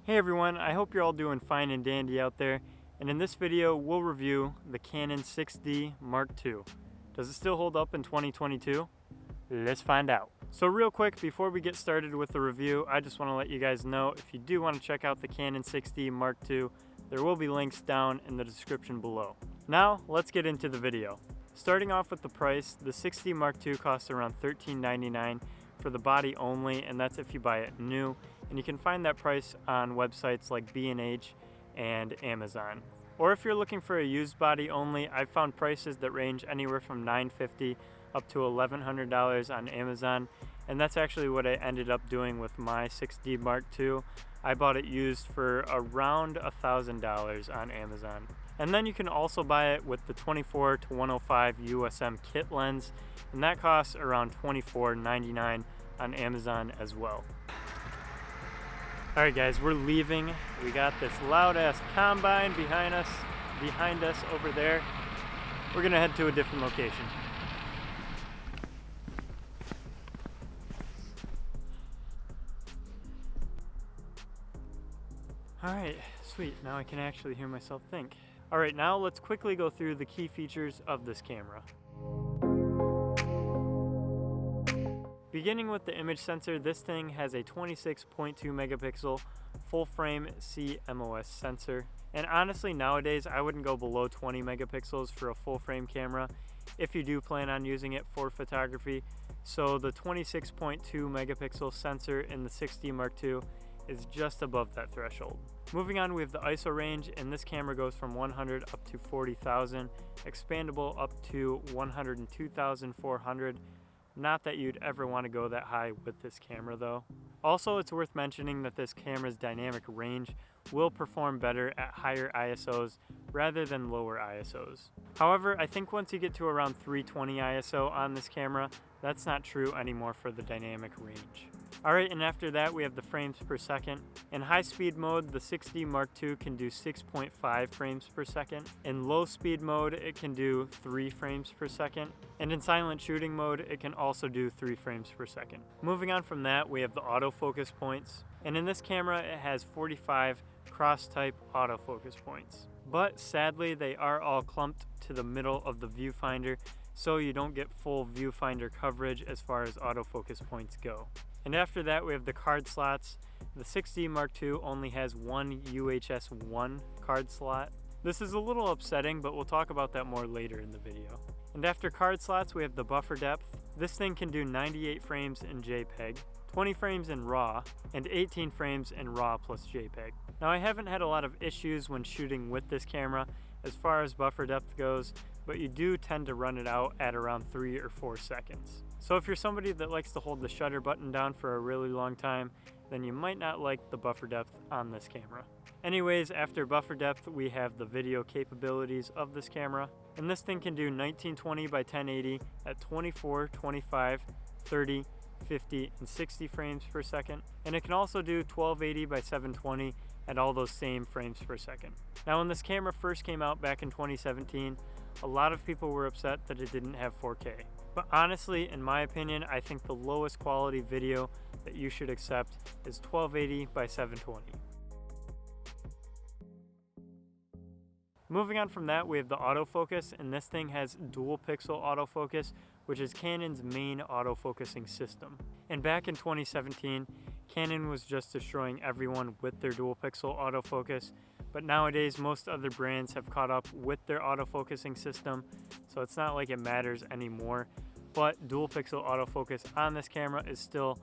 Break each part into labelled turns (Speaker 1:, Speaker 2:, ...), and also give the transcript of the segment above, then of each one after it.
Speaker 1: Hey everyone, I hope you're all doing fine and dandy out there, and in this video we'll review the Canon 6D Mark II. Does it still hold up in 2022? Let's find out. So real quick, before we get started with the review, I just want to let you guys know if you do want to check out the Canon 6D Mark II, there will be links down in the description below. Now, let's get into the video. Starting off with the price, the 6D Mark II costs around $13.99 for the body only, and that's if you buy it new. And you can find that price on websites like B&H and Amazon. Or if you're looking for a used body only, I've found prices that range anywhere from $950 up to $1,100 on Amazon, and that's actually what I ended up doing with my 6D Mark II. I bought it used for around $1,000 on Amazon. And then you can also buy it with the 24 to 105 USM kit lens, and that costs around $24.99 on Amazon as well. Alright guys, we're leaving. We got this loud ass combine behind us over there. We're gonna head to a different location. Alright, sweet, now I can actually hear myself think. Alright, now let's quickly go through the key features of this camera. Beginning with the image sensor, this thing has a 26.2 megapixel full frame CMOS sensor. And honestly, nowadays I wouldn't go below 20 megapixels for a full frame camera if you do plan on using it for photography. So the 26.2 megapixel sensor in the 6D Mark II is just above that threshold. Moving on, we have the ISO range, and this camera goes from 100 up to 40,000, expandable up to 102,400. Not that you'd ever want to go that high with this camera though. Also, it's worth mentioning that this camera's dynamic range will perform better at higher ISOs rather than lower ISOs. However, I think once you get to around 320 ISO on this camera, that's not true anymore for the dynamic range. Alright, and after that we have the frames per second. In high speed mode, the 6D Mark II can do 6.5 frames per second. In low speed mode, it can do 3 frames per second. And in silent shooting mode, it can also do 3 frames per second. Moving on from that, we have the autofocus points. And in this camera, it has 45 cross-type autofocus points. But sadly, they are all clumped to the middle of the viewfinder, so you don't get full viewfinder coverage as far as autofocus points go. And after that, we have the card slots. The 6D Mark II only has one UHS 1 card slot. This is a little upsetting, but we'll talk about that more later in the video. And after card slots, we have the buffer depth. This thing can do 98 frames in JPEG, 20 frames in RAW, and 18 frames in RAW plus JPEG. Now, I haven't had a lot of issues when shooting with this camera as far as buffer depth goes, but you do tend to run it out at around 3 or 4 seconds. So if you're somebody that likes to hold the shutter button down for a really long time, then you might not like the buffer depth on this camera. Anyways, after buffer depth, we have the video capabilities of this camera. And this thing can do 1920 by 1080 at 24, 25, 30, 50, and 60 frames per second. And it can also do 1280 by 720 at all those same frames per second. Now, when this camera first came out back in 2017, a lot of people were upset that it didn't have 4K. But honestly, in my opinion, I think the lowest quality video that you should accept is 1280 by 720. Moving on from that, we have the autofocus, and this thing has dual pixel autofocus, which is Canon's main autofocusing system. And back in 2017, Canon was just destroying everyone with their dual pixel autofocus, but nowadays most other brands have caught up with their autofocusing system, so it's not like it matters anymore. But dual pixel autofocus on this camera is still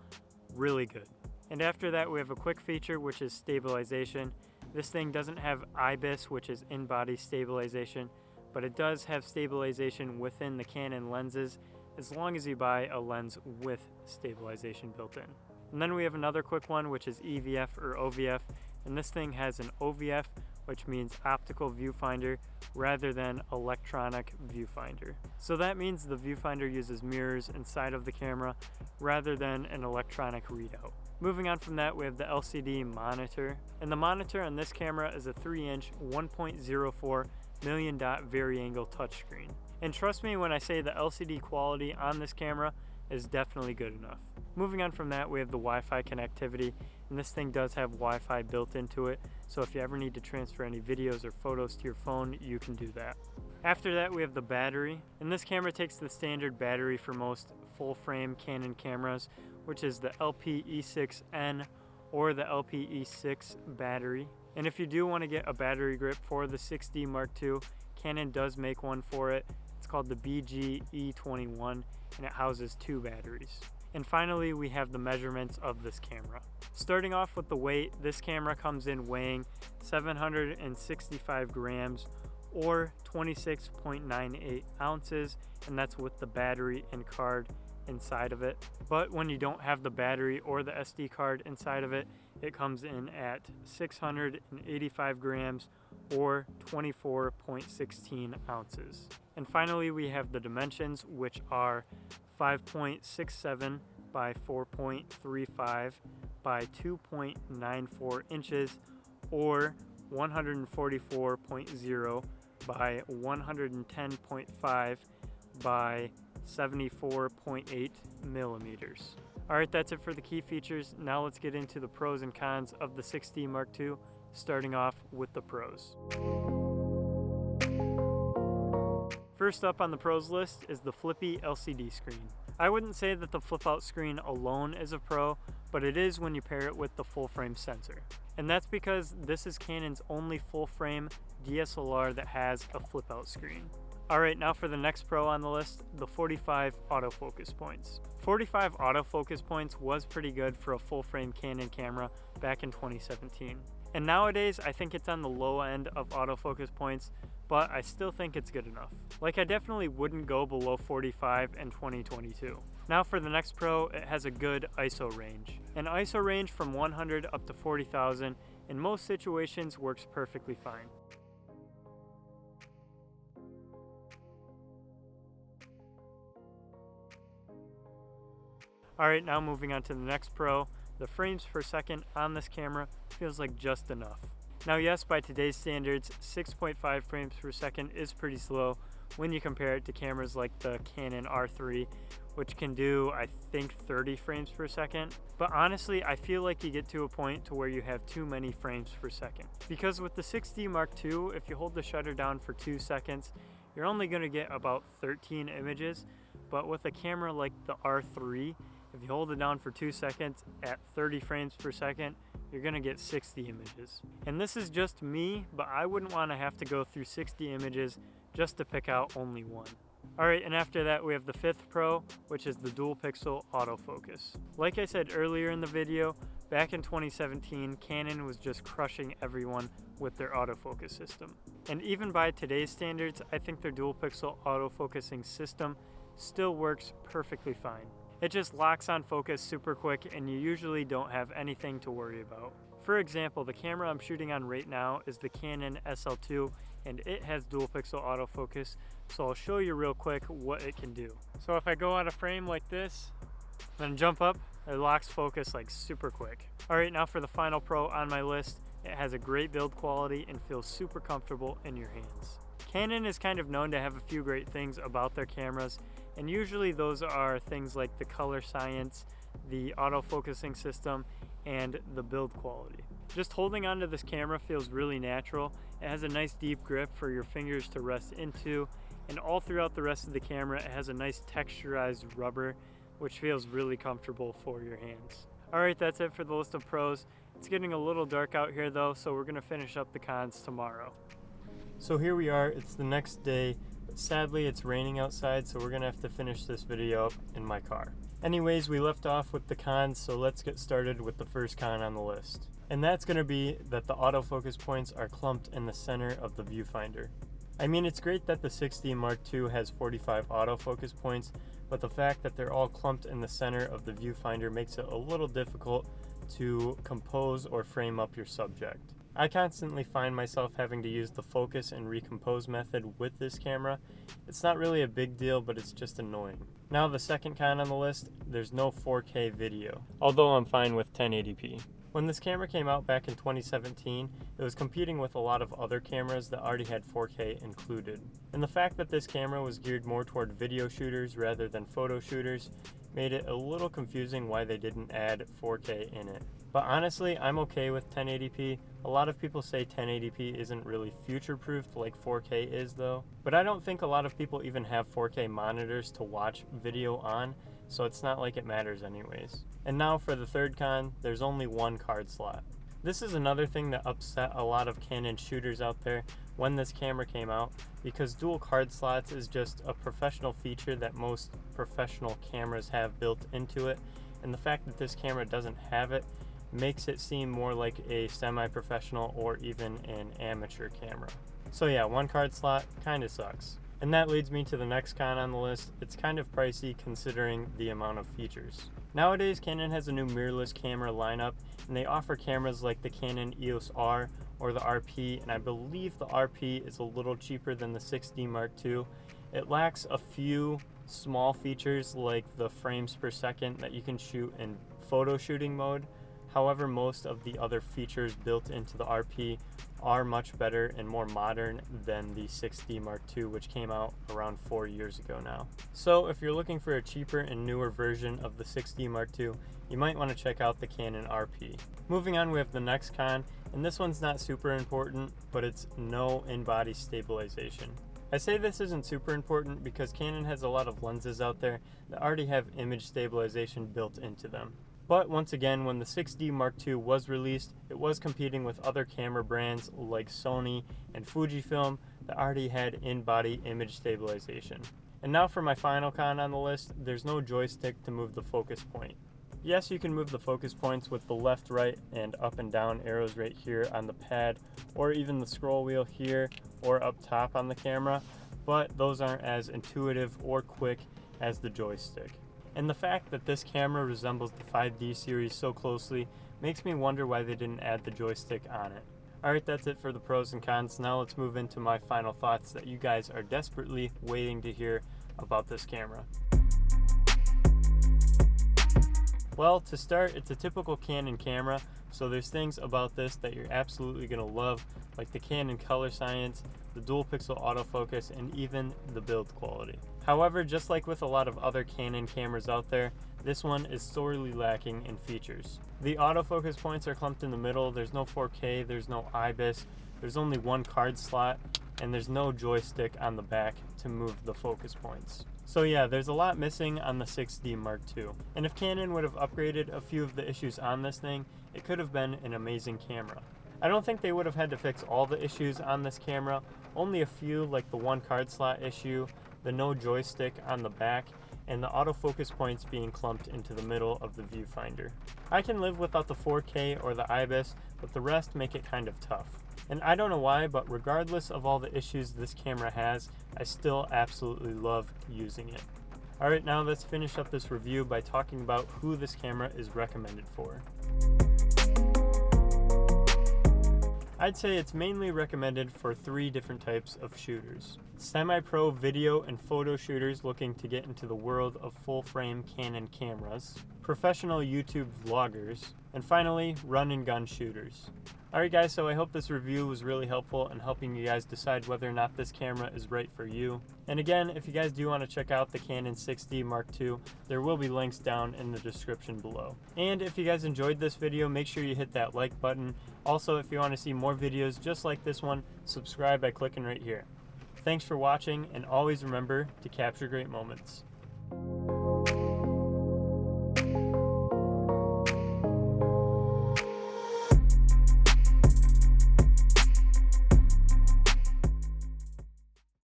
Speaker 1: really good. And after that, we have a quick feature, which is stabilization. This thing doesn't have IBIS, which is in-body stabilization, but it does have stabilization within the Canon lenses as long as you buy a lens with stabilization built in. And then we have another quick one, which is EVF or OVF, and this thing has an OVF, which means optical viewfinder rather than electronic viewfinder. So that means the viewfinder uses mirrors inside of the camera rather than an electronic readout. Moving on from that, we have the LCD monitor, and the monitor on this camera is a 3-inch 1.04 million dot vari-angle touchscreen. And trust me when I say the LCD quality on this camera is definitely good enough. Moving on from that, we have the Wi-Fi connectivity, and this thing does have Wi-Fi built into it, so if you ever need to transfer any videos or photos to your phone, you can do that. After that, we have the battery, and this camera takes the standard battery for most full-frame Canon cameras, which is the LP-E6N or the LP-E6 battery. And if you do want to get a battery grip for the 6D Mark II, Canon does make one for it. It's called the BG-E21, and it houses 2 batteries. And finally, we have the measurements of this camera. Starting off with the weight, this camera comes in weighing 765 grams or 26.98 ounces, and that's with the battery and card inside of it. But when you don't have the battery or the SD card inside of it, it comes in at 685 grams or 24.16 ounces. And finally, we have the dimensions, which are 5.67 by 4.35 by 2.94 inches or 144.0 by 110.5 by 74.8 millimeters. Alright, that's it for the key features. Now let's get into the pros and cons of the 6D Mark II, starting off with the pros. First up on the pros list is the flippy LCD screen. I wouldn't say that the flip out screen alone is a pro, but it is when you pair it with the full frame sensor. And that's because this is Canon's only full frame DSLR that has a flip out screen. Alright, now for the next pro on the list, the 45 autofocus points. 45 autofocus points was pretty good for a full frame Canon camera back in 2017. And nowadays, I think it's on the low end of autofocus points, but I still think it's good enough. Like, I definitely wouldn't go below 45 in 2022. Now for the next pro, it has a good ISO range. An ISO range from 100 up to 40,000 in most situations works perfectly fine. Alright, now moving on to the next pro, the frames per second on this camera feels like just enough. Now yes, by today's standards, 6.5 frames per second is pretty slow when you compare it to cameras like the Canon R3, which can do, I think, 30 frames per second. But honestly, I feel like you get to a point to where you have too many frames per second. Because with the 6D Mark II, if you hold the shutter down for 2 seconds, you're only going to get about 13 images. But with a camera like the R3, if you hold it down for 2 seconds at 30 frames per second, you're gonna get 60 images. And this is just me, but I wouldn't want to have to go through 60 images just to pick out only one. Alright, and after that we have the 5th pro, which is the dual pixel autofocus. Like I said earlier in the video, back in 2017, Canon was just crushing everyone with their autofocus system. And even by today's standards, I think their dual pixel autofocusing system still works perfectly fine. It just locks on focus super quick and you usually don't have anything to worry about. For example, the camera I'm shooting on right now is the Canon SL2 and it has dual pixel autofocus, so I'll show you real quick what it can do. So if I go out of frame like this, then jump up, it locks focus like super quick. Alright, now for the final pro on my list, it has a great build quality and feels super comfortable in your hands. Canon is kind of known to have a few great things about their cameras, and usually those are things like the color science, the autofocusing system, and the build quality. Just holding onto this camera feels really natural. It has a nice deep grip for your fingers to rest into, and all throughout the rest of the camera it has a nice texturized rubber, which feels really comfortable for your hands. Alright, that's it for the list of pros. It's getting a little dark out here though, so we're going to finish up the cons tomorrow. So here we are, it's the next day. Sadly, it's raining outside, so we're gonna have to finish this video up in my car. Anyways, we left off with the cons, so let's get started with the first con on the list. And that's gonna be that the autofocus points are clumped in the center of the viewfinder. I mean, it's great that the 6D Mark II has 45 autofocus points, but the fact that they're all clumped in the center of the viewfinder makes it a little difficult to compose or frame up your subject. I constantly find myself having to use the focus and recompose method with this camera. It's not really a big deal, but it's just annoying. Now the second con on the list, there's no 4K video, although I'm fine with 1080p. When this camera came out back in 2017, it was competing with a lot of other cameras that already had 4K included. And the fact that this camera was geared more toward video shooters rather than photo shooters made it a little confusing why they didn't add 4K in it. But honestly, I'm okay with 1080p. A lot of people say 1080p isn't really future-proofed like 4K is though. But I don't think a lot of people even have 4K monitors to watch video on, so it's not like it matters anyways. And now for the third con, there's only one card slot. This is another thing that upset a lot of Canon shooters out there when this camera came out, because dual card slots is just a professional feature that most professional cameras have built into it, and the fact that this camera doesn't have it makes it seem more like a semi-professional or even an amateur camera. So yeah, one card slot kinda sucks. And that leads me to the next con on the list. It's kind of pricey considering the amount of features. Nowadays, Canon has a new mirrorless camera lineup, and they offer cameras like the Canon EOS R or the RP, and I believe the RP is a little cheaper than the 6D Mark II. It lacks a few small features like the frames per second that you can shoot in photo shooting mode. However, most of the other features built into the RP are much better and more modern than the 6D Mark II, which came out around 4 years ago now. So if you're looking for a cheaper and newer version of the 6D Mark II, you might want to check out the Canon RP. Moving on, we have the next con, and this one's not super important, but it's no in-body stabilization. I say this isn't super important because Canon has a lot of lenses out there that already have image stabilization built into them. But once again, when the 6D Mark II was released, it was competing with other camera brands like Sony and Fujifilm that already had in-body image stabilization. And now for my final con on the list, there's no joystick to move the focus point. Yes, you can move the focus points with the left, right, and up and down arrows right here on the pad, or even the scroll wheel here or up top on the camera, but those aren't as intuitive or quick as the joystick. And the fact that this camera resembles the 5D series so closely makes me wonder why they didn't add the joystick on it. Alright, that's it for the pros and cons. Now let's move into my final thoughts that you guys are desperately waiting to hear about this camera. Well, to start, it's a typical Canon camera, so there's things about this that you're absolutely going to love, like the Canon color science, the dual pixel autofocus, and even the build quality. However, just like with a lot of other Canon cameras out there, this one is sorely lacking in features. The autofocus points are clumped in the middle, there's no 4K, there's no IBIS, there's only one card slot, and there's no joystick on the back to move the focus points. So yeah, there's a lot missing on the 6D Mark II. And if Canon would have upgraded a few of the issues on this thing, it could have been an amazing camera. I don't think they would have had to fix all the issues on this camera, only a few like the one card slot issue, the no joystick on the back, and the autofocus points being clumped into the middle of the viewfinder. I can live without the 4K or the IBIS, but the rest make it kind of tough. And I don't know why, but regardless of all the issues this camera has, I still absolutely love using it. Alright, now let's finish up this review by talking about who this camera is recommended for. I'd say it's mainly recommended for 3 different types of shooters. Semi-pro video and photo shooters looking to get into the world of full-frame Canon cameras, professional YouTube vloggers, and finally, run and gun shooters. Alright guys, so I hope this review was really helpful in helping you guys decide whether or not this camera is right for you. And again, if you guys do want to check out the Canon 6D Mark II, there will be links down in the description below. And if you guys enjoyed this video, make sure you hit that like button. Also, if you want to see more videos just like this one, subscribe by clicking right here. Thanks for watching, and always remember to capture great moments.